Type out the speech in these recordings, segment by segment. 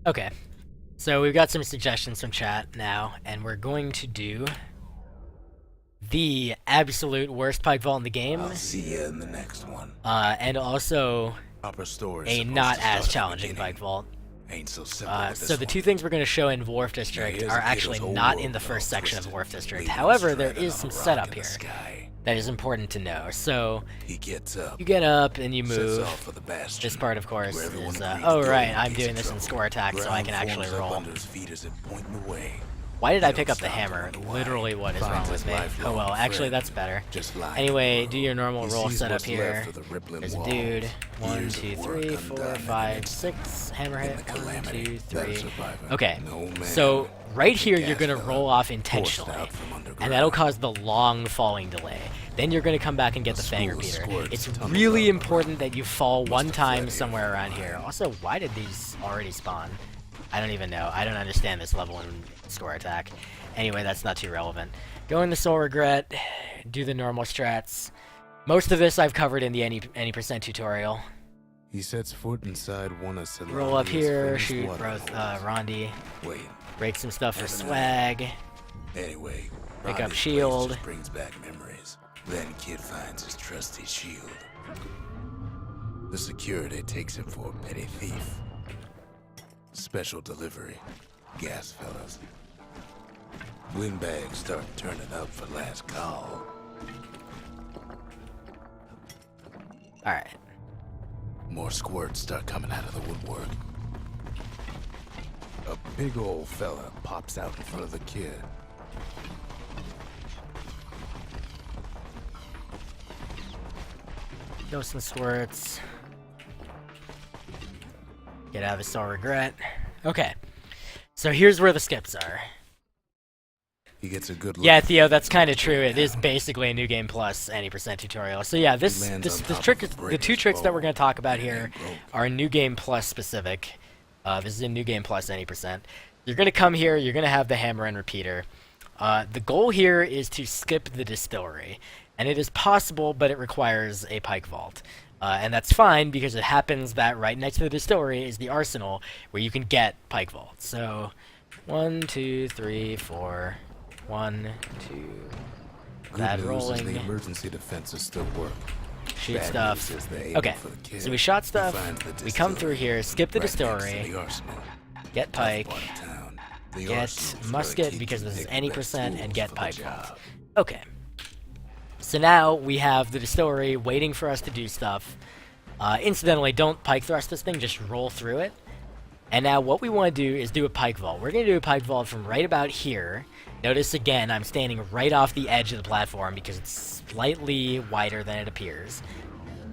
Okay, so we've got some suggestions from chat now, and we're going to do the absolute worst pike vault in the game, I'll see you in the next one. And also Proper story a not as challenging pike vault. Ain't so simple. So the two things we're going to show in Wharf District are actually not in the first section of Wharf District. However, there is some setup here that is important to know. So he gets up, you get up and you sets move. off for the Bastion, This part, of course, where everyone is agreed oh to go right, in I'm case doing of this in trouble. score attack, so I can Ground actually forms up roll. under his feet as it pointing the way. Why did I They pick don't up the stop to hammer? wonder why. Literally, what is Finds wrong his with me? lifelong Oh well, actually friend, that's better. just like Anyway, the do your normal world. roll He sees setup what's here. left of the rippling There's a walls. dude. 1, Years 2, of work 3, 4, undone 5, and 6. Hammer in hit. the 1, calamity, 2, that 3. survivor, Okay, no man, so right here the you're gas gonna fella, roll off forced intentionally, out from underground. and that'll cause the long falling delay. Then you're gonna come back and get the fang school of repeater. squirts It's tumbles really out. important that you fall one have time fled here somewhere for a around here. while. Also, why did these already spawn? I don't even know. I don't understand this level in score attack. Anyway, that's not too relevant. Go into Soul Regret, do the normal strats. Most of this I've covered in the any percent tutorial. He sets foot inside one of Celandia's Roll up here, famous shoot water holes. Rondi, Wait, break some stuff for Haven't swag. anyway, Pick up Rondi's place shield. just brings back memories. Then kid finds his trusty shield. The security takes him for a petty thief. Special delivery, gas fellas. Windbags start turning up for last call. Alright. More squirts start coming out of the woodwork. A big old fella pops out in front of the kid. Go some squirts. Get out of Soul Regret. Okay. So here's where the skips are. He gets a good look. Yeah, Theo, that's kind of true. It is basically a New Game Plus any percent tutorial. So yeah, this trick, the two tricks that we're going to talk about here are New Game Plus specific. This is a New Game Plus any percent. You're going to come here, you're going to have the hammer and repeater. The goal here is to skip the distillery. And it is possible, but it requires a pike vault. And that's fine, because it happens that right next to the distillery is the arsenal, where you can get pike vaults. So, 1, 2, 3, 4... 1, 2... Bad rolling. The emergency defenses still work. Shoot Bad stuff. news is they aim Okay, for the kid. so we shot He stuff, finds the we come through distillery here, skip the right next to distillery, the arsenal. get pike, Tough part of town. The get arsenal's where musket kids because can this is pick the any best percent, and tools get for the pike job. vault. Okay. So now we have the distillery waiting for us to do stuff. Incidentally, don't pike thrust this thing, just roll through it. And now what we want to do is do a pike vault. We're going to do a pike vault from right about here. Notice again, I'm standing right off the edge of the platform because it's slightly wider than it appears.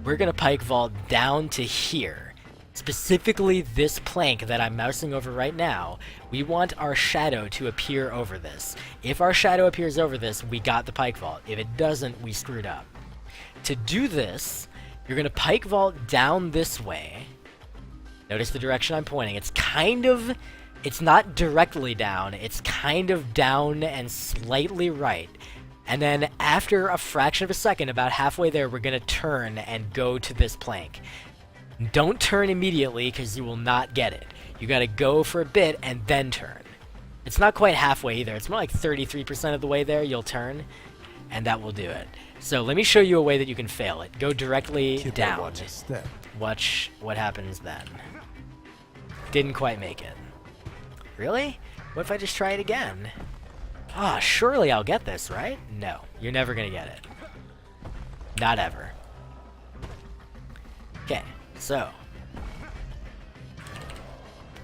We're going to pike vault down to here. Specifically this plank that I'm mousing over right now. We want our shadow to appear over this. If our shadow appears over this, we got the pike vault. If it doesn't, we screwed up. To do this, you're going to pike vault down this way. Notice the direction I'm pointing. It's not directly down, it's kind of down and slightly right. And then after a fraction of a second, about halfway there, we're going to turn and go to this plank. Don't turn immediately, because you will not get it. You got to go for a bit and then turn. It's not quite halfway either. It's more like 33% of the way there you'll turn, and that will do it. So let me show you a way that you can fail it. Go directly Kid down. watch his step. Watch what happens then. Didn't quite make it. Really? What if I just try it again? Ah, surely I'll get this, right? No, you're never gonna get it. Not ever. Okay, so.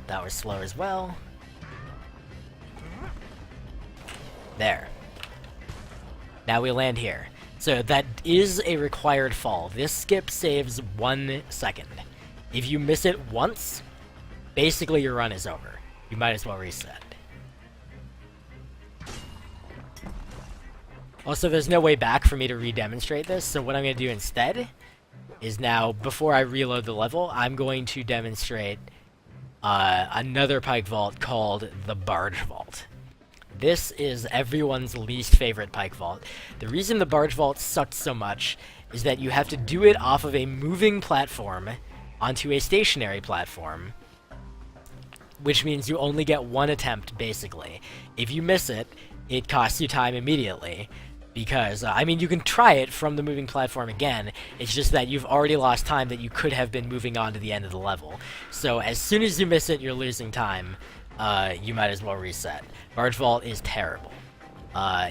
That was slow as well. There. Now we land here. So that is a required fall. This skip saves 1 second. If you miss it once, basically your run is over. You might as well reset. Also, there's no way back for me to re-demonstrate this, so what I'm going to do instead is now, before I reload the level, I'm going to demonstrate another pike vault called the Barge Vault. This is everyone's least favorite pike vault. The reason the Barge Vault sucked so much is that you have to do it off of a moving platform onto a stationary platform, which means you only get one attempt, basically. If you miss it, it costs you time immediately. Because, I mean, you can try it from the moving platform again, it's just that you've already lost time that you could have been moving on to the end of the level. So as soon as you miss it, you're losing time. You might as well reset. Barge Vault is terrible.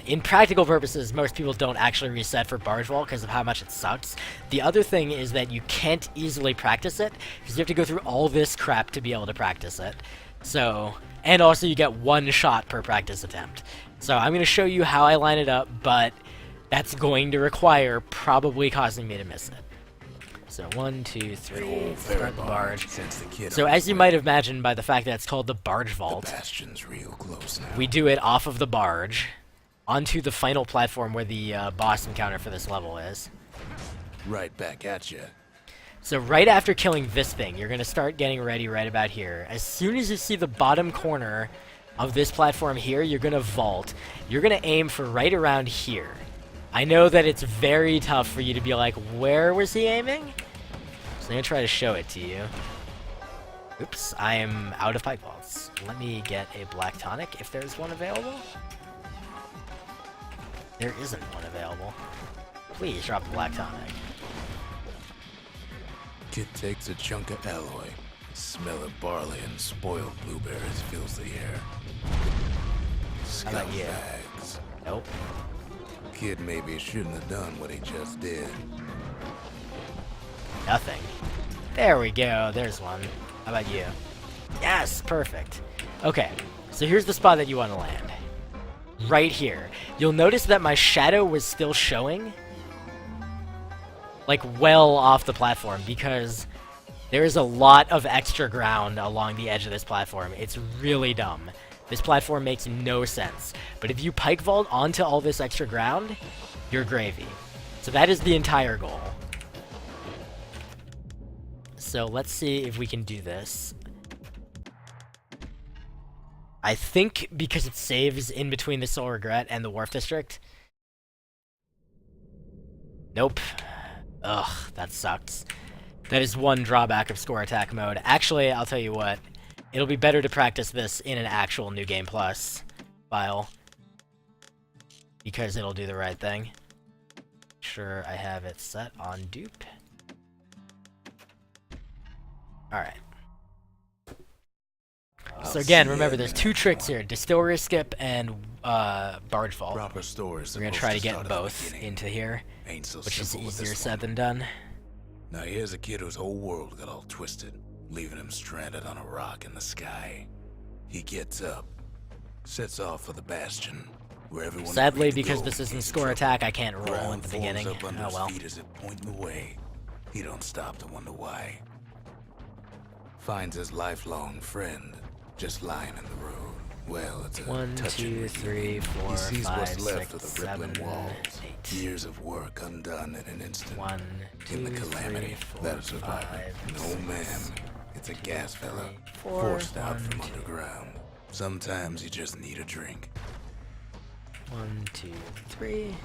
In practical purposes, most people don't actually reset for Barge Vault because of how much it sucks. The other thing is that you can't easily practice it, because you have to go through all this crap to be able to practice it. So, and also you get one shot per practice attempt. So I'm going to show you how I line it up, but that's going to require probably causing me to miss it. So 1, 2, 3, start the barge. So as you might imagine by the fact that it's called the Barge Vault, Bastion's real close now. we do it off of the barge, onto the final platform where the boss encounter for this level is. Right back at you. So right after killing this thing, you're going to start getting ready right about here. As soon as you see the bottom corner of this platform here, you're going to vault. You're going to aim for right around here. I know that it's very tough for you to be like, where was he aiming? So I'm going to try to show it to you. Oops, I am out of pike vaults. Let me get a black tonic if there's one available. There isn't one available. Please drop a black tonic. Kid takes a chunk of alloy. Smell of barley and spoiled blueberries fills the air. How about you? Scumbags. Nope. Kid maybe shouldn't have done what he just did. Nothing. There we go. There's one. How about you? Yes, perfect. Okay, so here's the spot that you want to land. Right here. You'll notice that my shadow was still showing, like, well off the platform, because there is a lot of extra ground along the edge of this platform. It's really dumb. This platform makes no sense. But if you pike vault onto all this extra ground, you're gravy. So that is the entire goal. So let's see if we can do this. I think because it saves in between the Soul Regret and the Wharf District. Nope. Ugh, that sucks. That is one drawback of score attack mode. Actually, I'll tell you what. It'll be better to practice this in an actual New Game Plus file, because it'll do the right thing. Sure, I have it set on dupe. Alright. So again, remember, there's two tricks here. Distillery Skip and Barge Vault. Proper stories. We're going to try to get both into here, which is easier said than done. Now here's a kid whose whole world got all twisted, leaving him stranded on a rock in the sky. He gets up, sets off for the Bastion, where everyone Sadly, agreed to because go. this isn't He's score in attack, I can't trouble. roll Ground at the forms beginning. up under Oh his well. feet as if pointing the way. He don't stop to wonder why. Finds his lifelong friend just lying in the road. Well, it's a 1, touching 2, 3, 4, He sees 5, what's left 6, of the rippling 7, walls. 8. Years of work undone in an instant. 1, 2, In the calamity 3, 4, that survived. 5, No 6, ma'am, it's a gas fella, 4, forced out 1, from 2. underground. Sometimes you just need a drink. 1, 2, 3.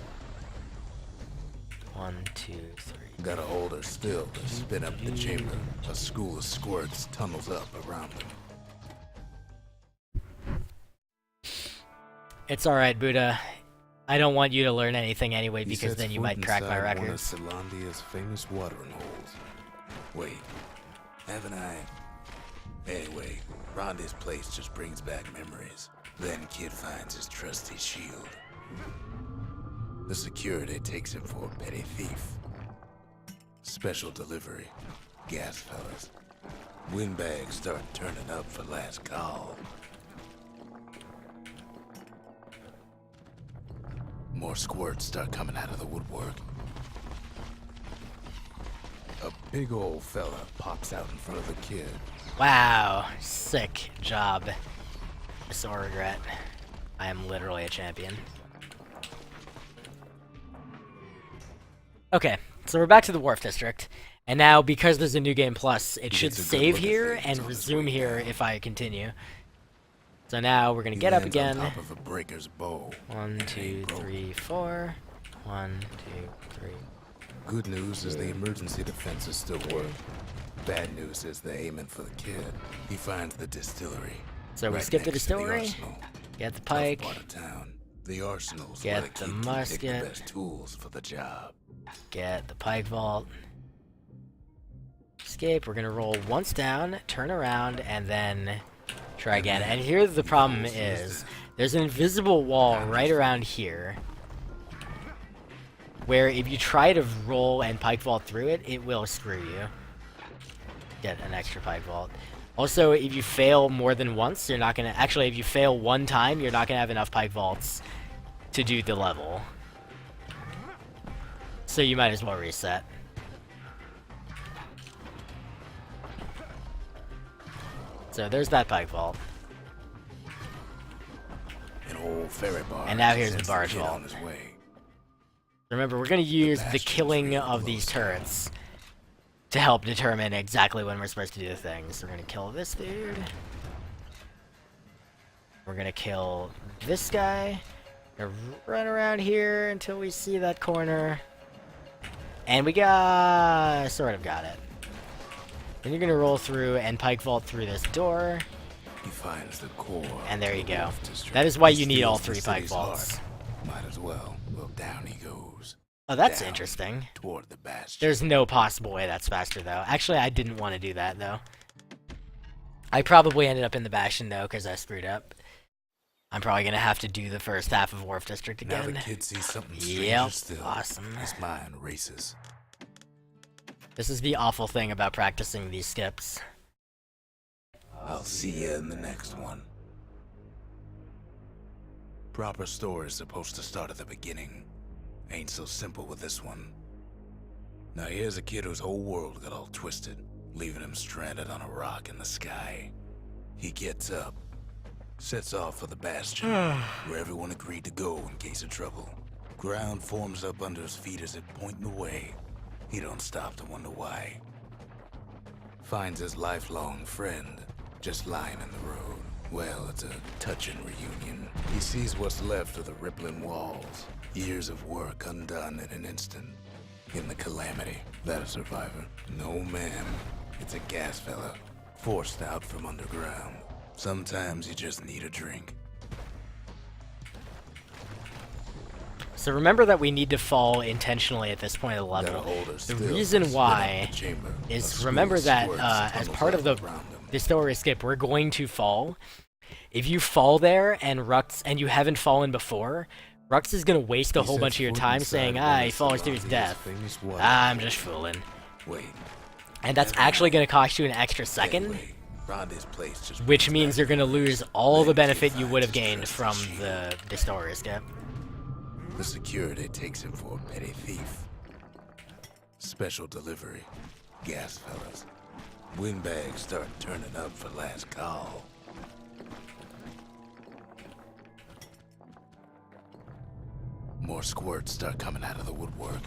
1, 2, 3. Gotta hold her still to spin up the chamber. A school of squirts tunnels up around them. It's alright, Buddha. I don't want you to learn anything anyway, He because sets then you foot might crack my inside one of records. Celandia's famous watering holes. Wait, haven't I? Anyway, Rhonda's place just brings back memories. Then kid finds his trusty shield. The security takes him for a petty thief. Special delivery. Gas fellas. Windbags start turning up for last call. More squirts start coming out of the woodwork. A big old fella pops out in front of the kid. Wow, sick job. So regret. I am literally a champion. Okay, so we're back to the Wharf District, and now because there's a New Game Plus, it should gets a good save look at here things and on his resume way here back. if I continue. So now we're gonna He get up lands on again. top of a breaker's bow. 1, 2, 3, 4. 1, 2, 3. Good news is the emergency defenses still work. Bad news is they're aiming for the kid. He finds the distillery. So we right skip the next to distillery, arsenal. get the Tough pike, part of town. The arsenal's get where the the kid can pick musket. the best tools for the job. get the pike vault. Escape, we're gonna roll once down, turn around, and then try again. And here the problem is, there's an invisible wall right around here, where if you try to roll and pike vault through it, it will screw you. Get an extra pike vault. Also, if you fail more than once, you're not gonna... Actually, if you fail one time, you're not gonna have enough pike vaults to do the level. So you might as well reset. So there's that pike vault. An old ferry barge. And now here's the sends barge kid vault. on his way. Remember, we're going to use the Bastion's killing real of these close. turrets to help determine exactly when we're supposed to do the things. So we're going to kill this dude. We're going to kill this guy. We're going to run around here until we see that corner. And we sort of got it. Then you're going to roll through and pike vault through this door. He finds the core. And there of you the go. Wharf District. That is why He you need all steals the 3 pike city's vaults. heart. Might as well. Well, down he goes. Oh, that's Down interesting. Toward the Bastion. There's no possible way that's faster, though. Actually, I didn't want to do that, though. I probably ended up in the Bastion, though, because I screwed up. I'm probably going to have to do the first half of Wharf District Now again. the kid sees something stranger Yep, still. awesome. His mind races. This is the awful thing about practicing these skips. I'll see you in the next one. Proper story is supposed to start at the beginning. Ain't so simple with this one. Now here's a kid whose whole world got all twisted, leaving him stranded on a rock in the sky. He gets up, sets off for the Bastion, where everyone agreed to go in case of trouble. Ground forms up under his feet as it pointing the way. He don't stop to wonder why. Finds his lifelong friend just lying in the road. Well, it's a touching reunion. He sees what's left of the rippling walls. Years of work undone in an instant. In the calamity. That a survivor? No, ma'am. It's a gas fella. Forced out from underground. Sometimes you just need a drink. So remember that we need to fall intentionally at this point of the Gotta level. hold her The still, reason spin up why the chamber. A is smooth remember that squirt as tunnels part of the out around him. distillery skip, we're going to fall. If you fall there and you haven't fallen before, Rux is gonna waste a He whole sets bunch of your foot time inside saying, one he of falls to his Salazar's death. famous water I'm pits. just fooling. Wait. And that's Never actually mind. gonna cost you an extra second, Anyway, Rhonda's place just which brings means back you're gonna memories. lose all the Then benefit kid you would have finds his gained from trusted the distillery skip. shield. The security takes him for a petty thief. Special delivery. Gas fellas. Windbags start turning up for last call. More squirts start coming out of the woodwork.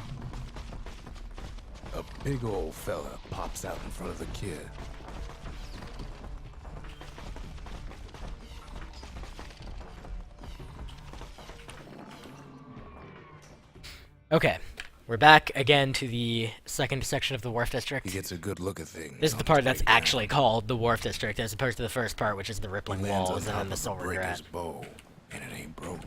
A big old fella pops out in front of the kid. Okay, we're back again to the second section of the Wharf District. He gets a good look at things. This is on the part his that's way down. actually called the Wharf District, as opposed to the first part, which is the He rippling lands on walls and top then the of a silver breaker's grat. bow, and it ain't broke.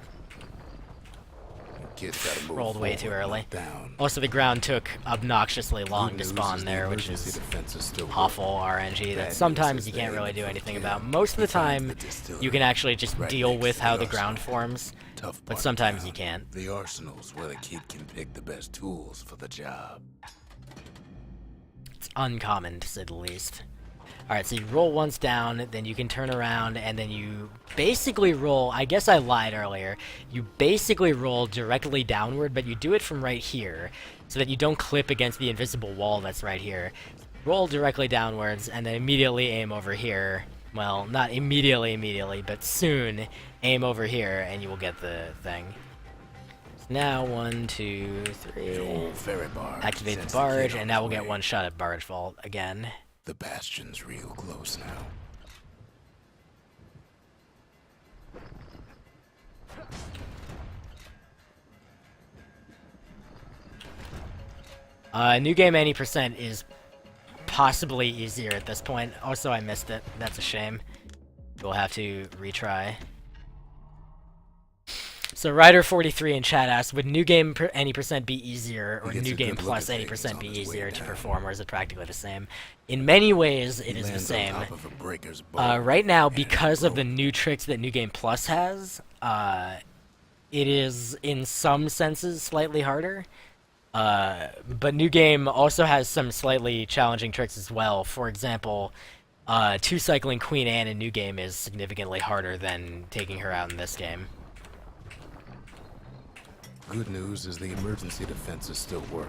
The kid's gotta move Rolled way too forward, early. not down. Also, the ground took obnoxiously long Good to news spawn is the there, which emergency is defenses still work. awful RNG Bad that news sometimes is you they can't really aim do for anything kill. about. Most of the He finds time, the distillery you can actually just right deal next with to how the the ground arsenal. forms, Tough but part of sometimes town. you can't. The arsenal's where the kid can pick the best tools for the job. It's uncommon, to say the least. Alright, so you roll once down, then you can turn around, and then you basically roll... I guess I lied earlier. You basically roll directly downward, but you do it from right here, so that you don't clip against the invisible wall that's right here. Roll directly downwards, and then immediately aim over here. Well, not immediately, but soon aim over here, and you will get the thing. So now, 1, 2, 3... The old ferry barge Activate the sends barge, kid on and now his we'll get way. one shot at barge vault again. The Bastion's real close now. New game 80% is possibly easier at this point. Also, I missed it. That's a shame. We'll have to retry. So Ryder43 in chat asks, would new game any percent be easier, or new game plus any percent be easier to perform, or is it practically the same? In many ways, it is the same. Right now, because of the new tricks that New Game Plus has, it is, in some senses, slightly harder. But New Game also has some slightly challenging tricks as well. For example, two-cycling Queen Anne in New Game is significantly harder than taking her out in this game. Good news is the emergency defenses still work.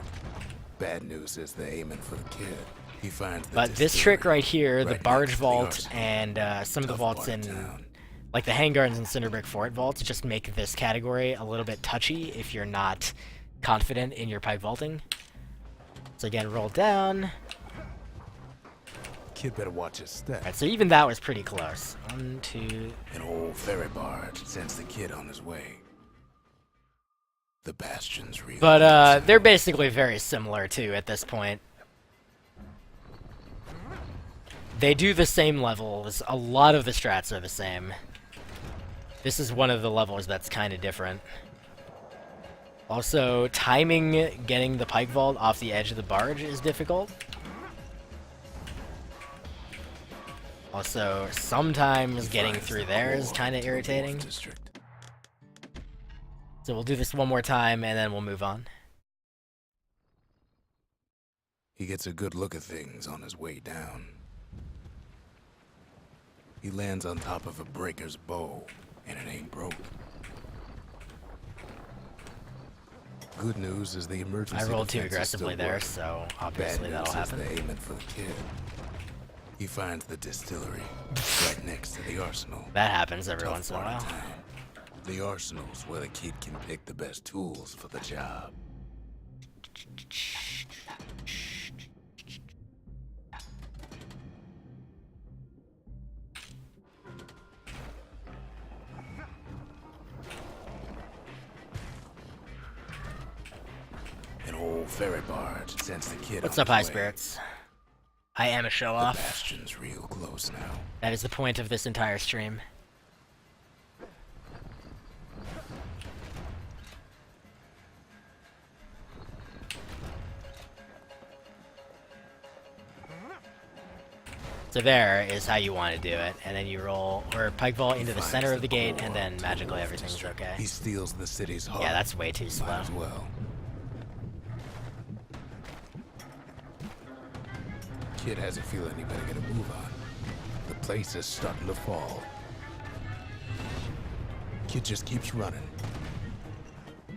Bad news is they're aiming for the kid. He finds the But this trick right here, the barge vault and some of the vaults in, like the Handguards and Cinderbrick Fort vaults, just make this category a little bit touchy if you're not confident in your pike vaulting. So again, roll down. Kid better watch his step. Alright, so even that was pretty close. 1, 2... An old ferry barge sends the kid on his way. The Bastion's real. But they're basically very similar too at this point. They do the same levels. A lot of the strats are the same. This is one of the levels that's kind of different. Also, timing getting the pike vault off the edge of the barge is difficult. Also, sometimes getting through there is kind of irritating. Wharf District. So we'll do this one more time, and then we'll move on. He gets a good look at things on his way down. He lands on top of a breaker's bow, and it ain't broke. Good news is the emergency. I rolled too defenses aggressively still there, work. so obviously that'll happen. They're aiming for the kid. He finds the distillery right next to the arsenal. That happens every Tough once in a part of while. town. The arsenal's where the kid can pick the best tools for the job. An old ferry barge sends the kid What's on up, High his way. Spirits? I am a The show-off. Bastion's real close now. That is the point of this entire stream. So there is how you want to do it, and then you roll or pike vault into the Finds center of the gate, core and then to magically Wharf everything's District. okay. He steals the city's hub. Yeah, that's way too slow. Might as well. Kid has a feeling he better get a move on. The place is starting to fall. Kid just keeps running.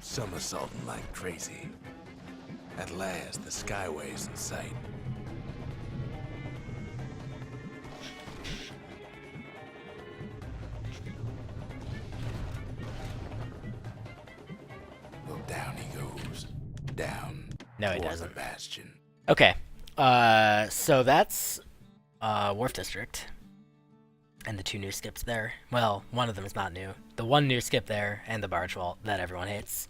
Somersaulting like crazy. At last, the skyway's in sight. Well, down he goes. Down. No, he toward doesn't. The Bastion. Okay, so that's Wharf District, and the two new skips there. Well, one of them is not new. The one new skip there, and the barge vault that everyone hates.